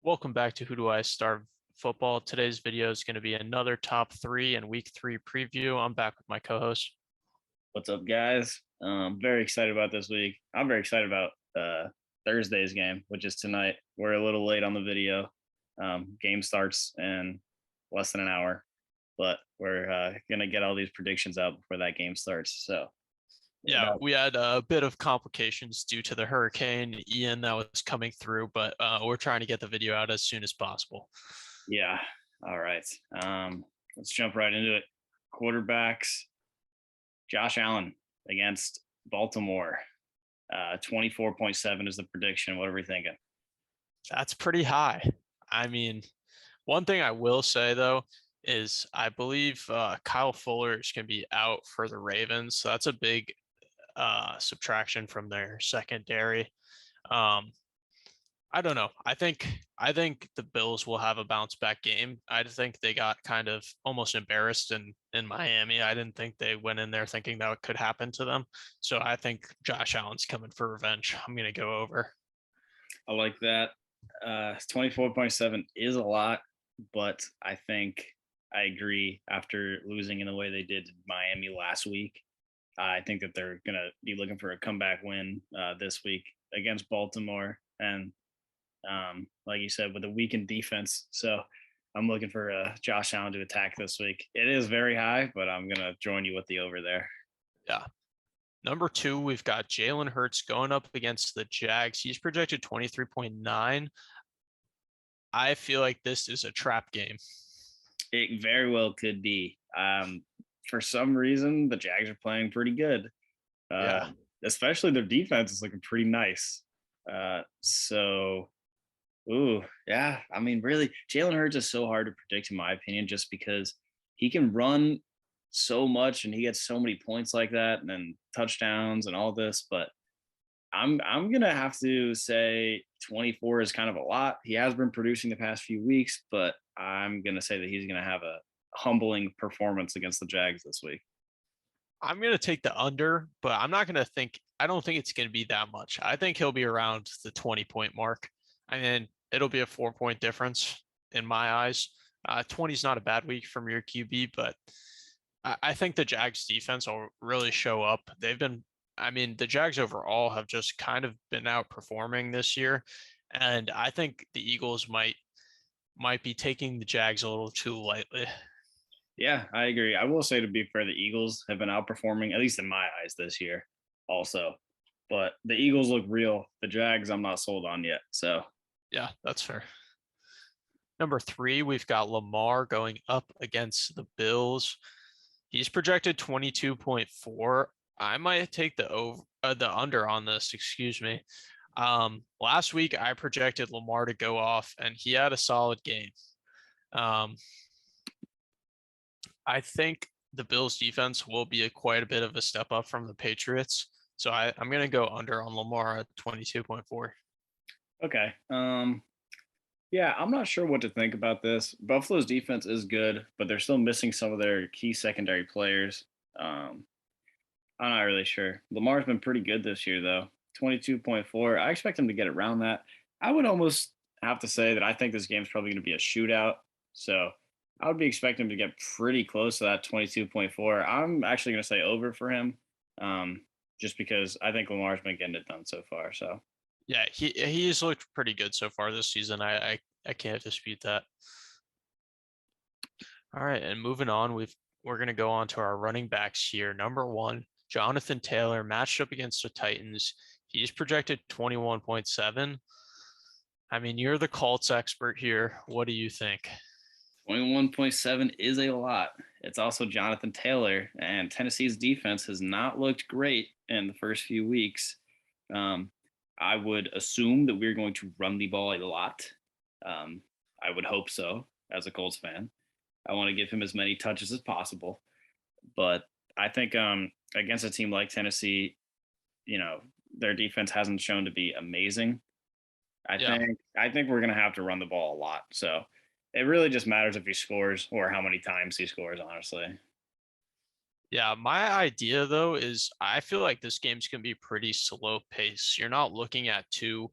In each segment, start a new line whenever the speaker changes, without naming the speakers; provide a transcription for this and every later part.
Welcome back to Who Do I Start Football. Today's video is going to be another top three and week three preview. I'm back with my co-host.
What's up, guys? Very excited about this week. I'm very excited about Thursday's game, which is tonight. We're a little late on the video. Game starts in less than an hour, but we're gonna get all these predictions out before that game starts. So,
Yeah,
without,
we had a bit of complications due to the Hurricane Ian that was coming through, but we're trying to get the video out as soon as possible.
yeah, all right. Let's jump right into it. Quarterbacks: Josh Allen against Baltimore. 24.7 is the prediction. What are we thinking?
That's pretty high. I mean, one thing I will say though is I believe Kyle Fuller is going to be out for the Ravens. So that's a big subtraction from their secondary. Um, I don't know. I think the Bills will have a bounce back game. I think they got kind of almost embarrassed in Miami. I didn't think they went in there thinking that could happen to them. So I think Josh Allen's coming for revenge. I'm gonna go over.
I like that. 24.7 is a lot, but I think I agree after losing in the way they did to Miami last week. I think that they're going to be looking for a comeback win this week against Baltimore. And like you said, with a weakened defense. So I'm looking for Josh Allen to attack this week. It is very high, but I'm going to join you with the over there.
Yeah. Number two, we've got Jalen Hurts going up against the Jags. He's projected 23.9. I feel like this is a trap game.
It very well could be. For some reason, the Jags are playing pretty good.
Yeah.
Especially their defense is looking pretty nice. So, ooh, yeah. I mean, really, Jalen Hurts is so hard to predict, in my opinion, just because he can run so much and he gets so many points like that and then touchdowns and all this. But I'm gonna have to say 24 is kind of a lot. He has been producing the past few weeks, but I'm gonna say that he's gonna have a humbling performance against the Jags this week.
I'm going to take the under, but I'm not going to think, I don't think it's going to be that much. I think he'll be around the 20-point mark. I mean, it'll be a 4-point difference in my eyes. 20 is not a bad week from your QB, but I think the Jags defense will really show up. I mean, the Jags overall have just kind of been outperforming this year. And I think the Eagles might be taking the Jags a little too lightly.
Yeah, I agree. I will say, to be fair, the Eagles have been outperforming, at least in my eyes, this year also. But the Eagles look real. The Jags, I'm not sold on yet. So
Yeah, that's fair. Number three, we've got Lamar going up against the Bills. He's projected 22.4. I might take the under on this, excuse me. Last week I projected Lamar to go off and he had a solid game. Um, I think the Bills defense will be quite a bit of a step up from the Patriots. So I'm going to go under on Lamar at 22.4.
okay. Yeah, I'm not sure what to think about this. Buffalo's defense is good, but they're still missing some of their key secondary players. I'm not really sure. Lamar's been pretty good this year, though. 22.4. I expect him to get around that. I would almost have to say that I think this game's probably going to be a shootout. So I would be expecting him to get pretty close to that 22.4. I'm actually going to say over for him, just because I think Lamar's been getting it done so far. So
Yeah, he's looked pretty good so far this season. I can't dispute that. All right, and moving on, we're going to go on to our running backs here. Number one, Jonathan Taylor matched up against the Titans. He's projected 21.7. I mean, you're the Colts expert here. What do you think?
21.7 is a lot. It's also Jonathan Taylor, and Tennessee's defense has not looked great in the first few weeks. Um, I would assume that we're going to run the ball a lot. I would hope so as a Colts fan. I want to give him as many touches as possible. But I think against a team like Tennessee, their defense hasn't shown to be amazing. I
Yeah.
think I think we're gonna have to run the ball a lot. So it really just matters if he scores or how many times he scores, honestly.
Yeah, my idea though is I feel like this game's going to be pretty slow pace. You're not looking at two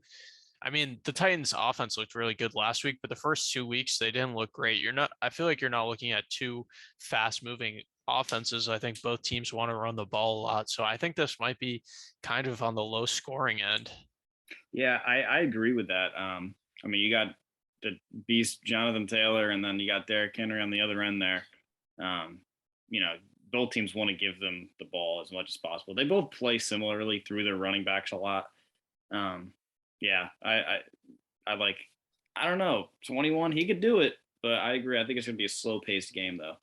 I mean, the Titans offense looked really good last week, but the first 2 weeks they didn't look great. I feel like you're not looking at two fast moving offenses. I think both teams want to run the ball a lot. So I think this might be kind of on the low scoring end.
Yeah, I agree with that. I mean, you got the beast Jonathan Taylor, and then you got Derrick Henry on the other end there. Um, you know, both teams want to give them the ball as much as possible. They both play similarly through their running backs a lot. Um, yeah, I like. I don't know, 21. He could do it, but I agree. I think it's going to be a slow paced game though.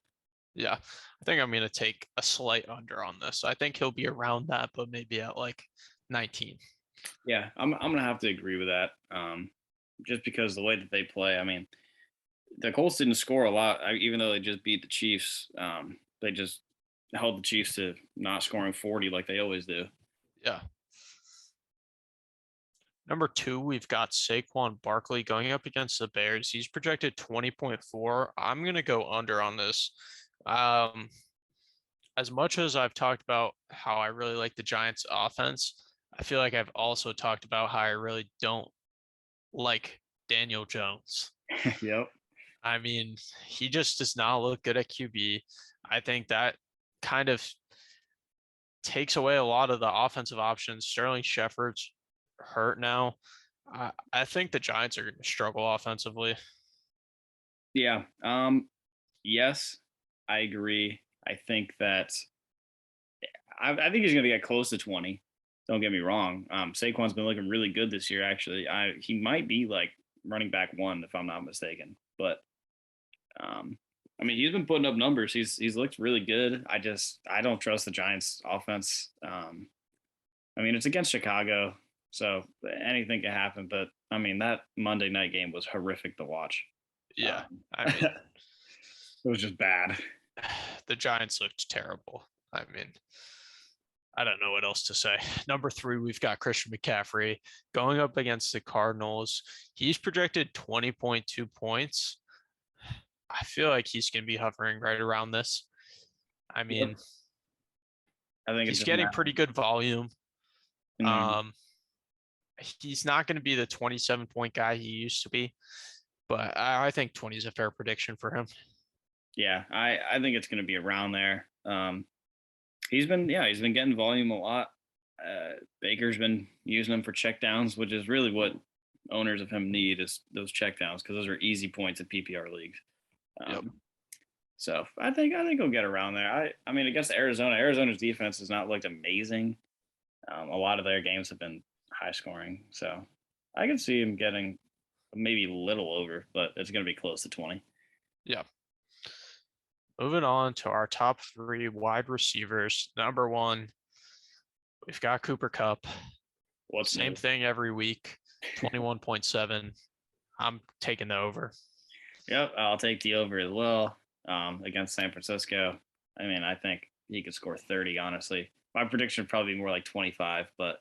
Yeah, I think I'm going to take a slight under on this. I think he'll be around that, but maybe at like 19.
Yeah, I'm gonna have to agree with that. Just because the way that they play. I mean, the Colts didn't score a lot, even though they just beat the Chiefs. They just held the Chiefs to not scoring 40 like they always do.
Yeah. Number two, we've got Saquon Barkley going up against the Bears. He's projected 20.4. I'm going to go under on this. Um, as much as I've talked about how I really like the Giants offense, I feel like I've also talked about how I really don't like Daniel Jones.
Yep.
I mean, he just does not look good at QB. I think that kind of takes away a lot of the offensive options. Sterling Shepard's hurt now. I think the Giants are going to struggle offensively.
Yeah. Yes, I agree. I think that I think he's going to get close to 20. Don't get me wrong. Saquon's been looking really good this year. Actually, he might be like running back one if I'm not mistaken. But um, I mean, he's been putting up numbers. He's looked really good. I don't trust the Giants offense. I mean, it's against Chicago, so anything can happen. But I mean, that Monday night game was horrific to watch.
Yeah, I mean,
It was just bad.
the Giants looked terrible. I mean, I don't know what else to say. Number three, we've got Christian McCaffrey going up against the Cardinals. He's projected 20.2 points. I feel like he's going to be hovering right around this. I
Yep.
mean,
I think it
he's
just
getting pretty
matters.
good volume.
Mhm.
Um, he's not going to be the 27-point guy he used to be, but I think 20 is a fair prediction for him.
Yeah, I think it's going to be around there. He's been getting volume a lot. Baker's been using them for checkdowns, which is really what owners of him need is those checkdowns because those are easy points in PPR leagues.
Yep.
Um, so I think he'll get around there. I mean against Arizona, Arizona's defense has not looked amazing. A lot of their games have been high scoring, so I can see him getting maybe a little over, but it's going to be close to 20.
Yeah. Moving on to our top three wide receivers. Number one, we've got Cooper Cup.
What's
Same
new?
thing every week, 21.7. I'm taking the over.
Yep, I'll take the over as well against San Francisco. I mean, I think he could score 30, honestly. My prediction would probably be more like 25, but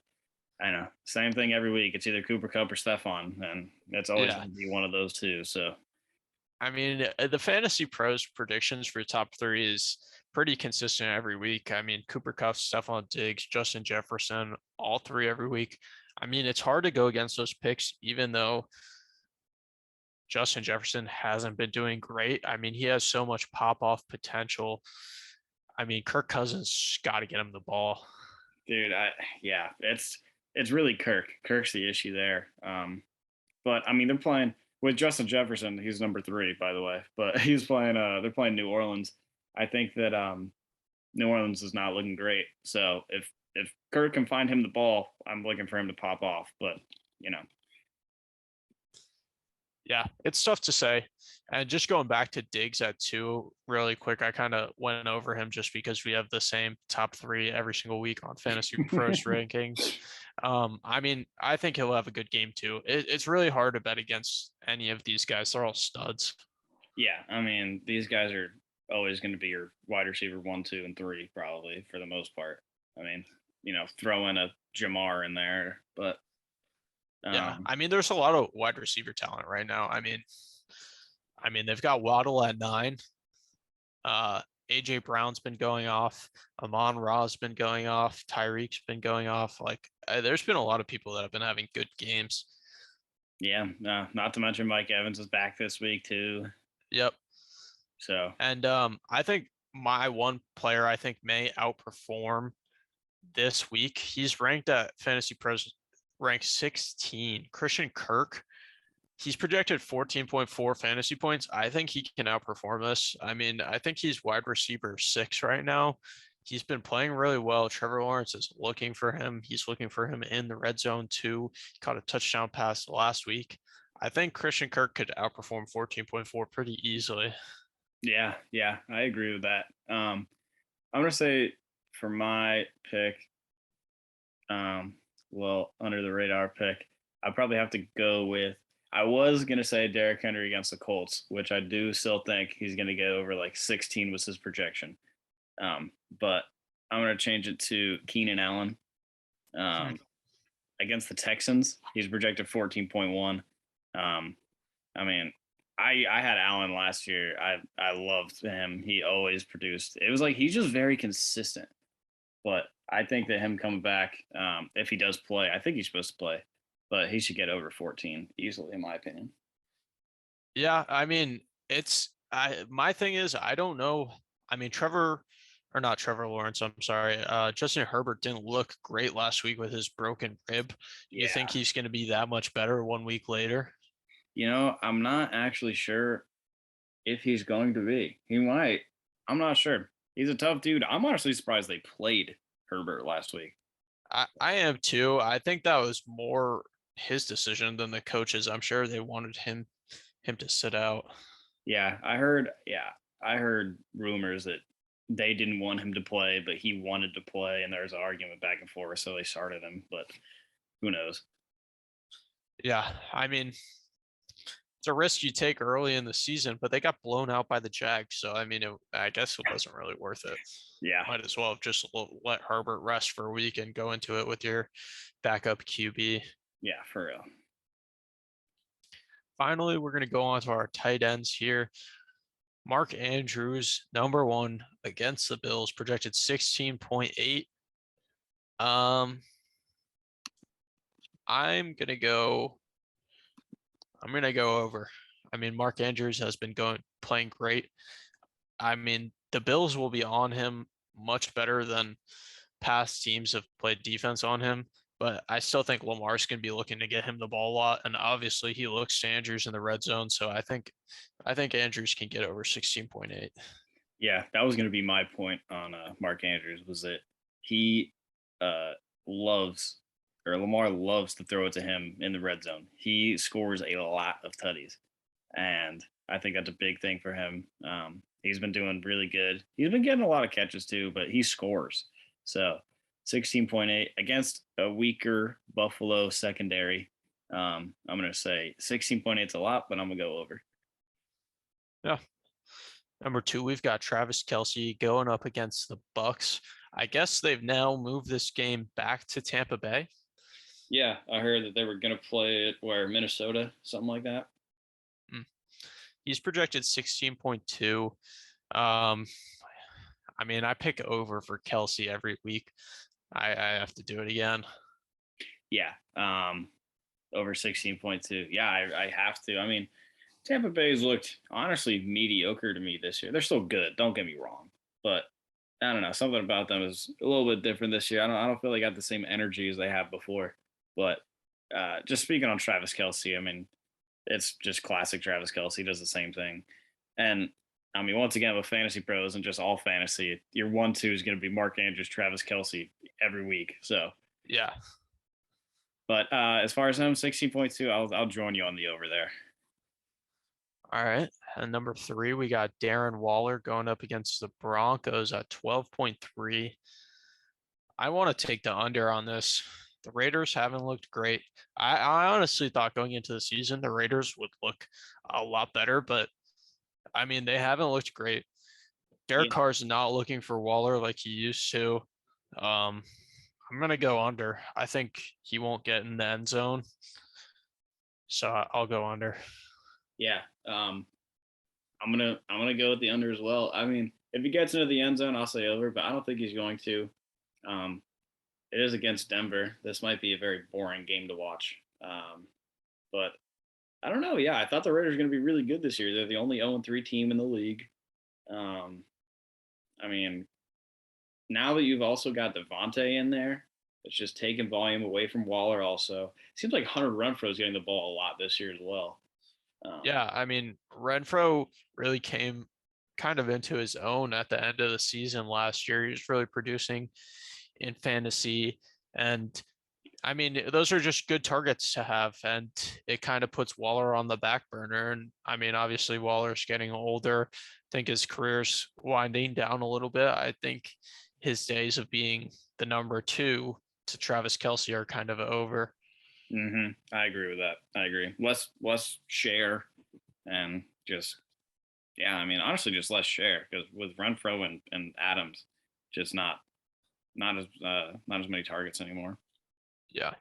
I know. Same thing every week. It's either Cooper Cup or Stefan, and it's always
Yeah.
going to be one of those two. So,
I mean, the Fantasy Pros predictions for top three is pretty consistent every week. I mean, Cooper Kupp, Stephon Diggs, Justin Jefferson, all three every week. I mean, it's hard to go against those picks, even though Justin Jefferson hasn't been doing great. I mean, he has so much pop off potential. I mean, Kirk Cousins got to get him the ball.
dude, yeah, it's really Kirk. Kirk's the issue there. But I mean, they're playing with Justin Jefferson. He's number three, by the way. But he's playing. They're playing New Orleans. I think that New Orleans is not looking great. So if Kirk can find him the ball, I'm looking for him to pop off. But you know,
Yeah, it's tough to say. And just going back to Diggs at two, really quick, I kind of went over him just because we have the same top three every single week on Fantasy Pros rankings. I mean, I think he'll have a good game too. It's really hard to bet against any of these guys. They're all studs.
yeah, I mean, these guys are always going to be your wide receiver one, two, and three, probably for the most part. I mean, throw in a Jamar in there, but
Yeah,
um,
I mean, there's a lot of wide receiver talent right now. I mean, they've got Waddle at nine. Uh, AJ Brown's been going off. Amon Ra's been going off. Tyreek's been going off. Like, there's been a lot of people that have been having good games.
Yeah, no, not to mention Mike Evans is back this week too.
Yep.
So
And I think my one player I think may outperform this week. He's ranked at Fantasy Pros ranked 16. Christian Kirk. He's projected 14.4 fantasy points. I think he can outperform this. I mean, I think he's wide receiver 6 right now. He's been playing really well. Trevor Lawrence is looking for him. He's looking for him in the red zone too. He caught a touchdown pass last week. I think Christian Kirk could outperform 14.4 pretty easily.
yeah, I agree with that. I'm gonna say for my pick, under the radar pick, I probably have to go with. I was gonna say Derrick Henry against the Colts, which I do still think he's gonna get over like 16 was his projection. But I'm gonna change it to Keenan Allen
Hmm.
um, against the Texans. He's projected 14.1. Um, I mean, I had Allen last year. I loved him. He always produced. It was like he's just very consistent. But I think that him coming back, if he does play, I think he's supposed to play, but he should get over 14 easily, in my opinion.
Yeah, I mean, it's I my thing is I don't know. I mean, Trevor or not Trevor Lawrence, I'm sorry. Justin Herbert didn't look great last week with his broken rib. You think
Yeah.
he's going to be that much better 1 week later?
I'm not actually sure if he's going to be. He might. I'm not sure. He's a tough dude. I'm honestly surprised they played Herbert last week.
I am too. I think that was more his decision than the coaches. I'm sure they wanted him to sit out.
I heard rumors that they didn't want him to play, but he wanted to play, and there was an argument back and forth, so they started him. But who knows?
Yeah, I mean, it's a risk you take early in the season, but they got blown out by the Jags. So, I mean, I guess it wasn't really worth it.
Yeah,
Might as well have just let Herbert rest for a week and go into it with your backup QB.
yeah, for real.
Finally, we're going to go on to our tight ends here. Mark Andrews, number one against the Bills, projected 16.8. Um, I'm gonna go. I'm gonna go over. I mean, Mark Andrews has been going playing great. I mean, the Bills will be on him much better than past teams have played defense on him. But I still think Lamar's going to be looking to get him the ball a lot, and obviously he looks to Andrews in the red zone. So I think Andrews can get over 16.8.
Yeah, that was going to be my point on Mark Andrews was that he uh, loves or Lamar loves to throw it to him in the red zone. He scores a lot of tutties, and I think that's a big thing for him. He's been doing really good. He's been getting a lot of catches too, but he scores. So 16.8 against a weaker Buffalo secondary. I'm going to say 16.8 is a lot, but I'm going to go over.
Yeah. Number two, we've got Travis Kelce going up against the Bucks. I guess they've now moved this game back to Tampa Bay.
Yeah, I heard that they were going to play it where Minnesota, something like that.
Mm. He's projected 16.2. Um, I mean, I pick over for Kelce every week. I have to do it again.
Yeah, over 16.2. Yeah, I have to. I mean, Tampa Bay's looked honestly mediocre to me this year. They're still good, don't get me wrong, but I don't know. Something about them is a little bit different this year. I don't feel they got the same energy as they have before. But just speaking on Travis Kelsey, I mean, it's just classic Travis Kelsey. He does the same thing. And I mean, once again, with fantasy pros and just all fantasy, your 1-2 is going to be Mark Andrews, Travis Kelsey every week. So,
Yeah.
but as far as him, 16.2, I'll join you on the over there.
All right. And number three, we got Darren Waller going up against the Broncos at 12.3. I want to take the under on this. The Raiders haven't looked great. I honestly thought going into the season the Raiders would look a lot better, but I mean they haven't looked great. Derek
Yeah,
Carr's not looking for Waller like he used to. Um, I'm gonna go under. I think he won't get in the end zone, so I'll go under.
yeah. I'm gonna go with the under as well. I mean, if he gets into the end zone, I'll say over, but I don't think he's going to. Um, it is against Denver. This might be a very boring game to watch. But I don't know. Yeah, I thought the Raiders were going to be really good this year. They're the only 0-3 team in the league. Um, I mean, now that you've also got Devontae in there, it's just taking volume away from Waller. Also, seems like Hunter Renfro is getting the ball a lot this year as well. Um,
Yeah, I mean, Renfro really came kind of into his own at the end of the season last year. He was really producing in fantasy. And I mean, those are just good targets to have. And it kind of puts Waller on the back burner. And I mean, obviously, Waller's getting older. I think his career's winding down a little bit. I think his days of being the number two to Travis Kelce are kind of over.
I agree with that. I agree. Less share and just yeah. I mean, honestly, just less share because with Renfro and Adams, just not as many targets anymore.
Yeah.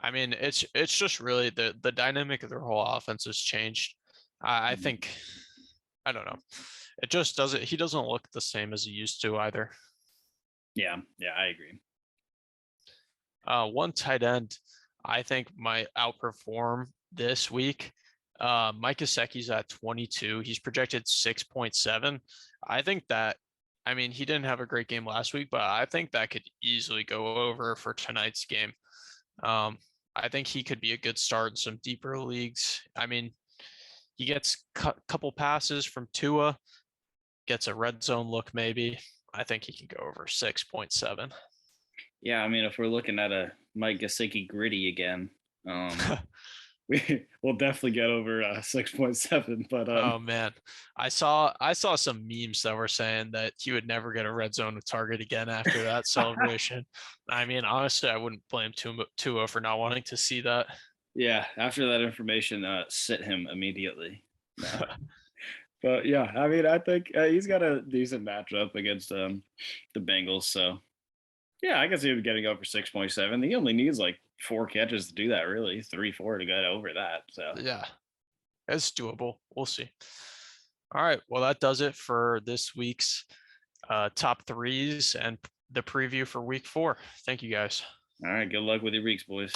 I mean, it's just really the dynamic of their whole offense has changed. I
Mhm.
think I don't know. It just doesn't. He doesn't look the same as he used to either.
Yeah, yeah, I agree.
One tight end I think might outperform this week. Mike Gesicki's at 22. He's projected 6.7. I think that. I mean, he didn't have a great game last week, but I think that could easily go over for tonight's game. Um, I think he could be a good start in some deeper leagues. I mean, he gets a couple passes from Tua, gets a red zone look maybe. I think he can go over 6.7.
Yeah, I mean, if we're looking at a Mike Gesicki gritty again, um, we'll definitely get over 6.7. But
Oh man, I saw some memes that were saying that he would never get a red zone target again after that celebration. I mean, honestly, I wouldn't blame Tua for not wanting to see that.
yeah, after that information, sit him immediately. No, but yeah, I mean, I think he's got a decent matchup against the Bengals. So yeah, I can see him getting over 6.7. He only needs like 4 catches to do that, really, 3, 4 to get over that. So
Yeah, it's doable. We'll see. All right, well that does it for this week's top threes and the preview for week 4. Thank you guys.
all right, good luck with your weeks, boys.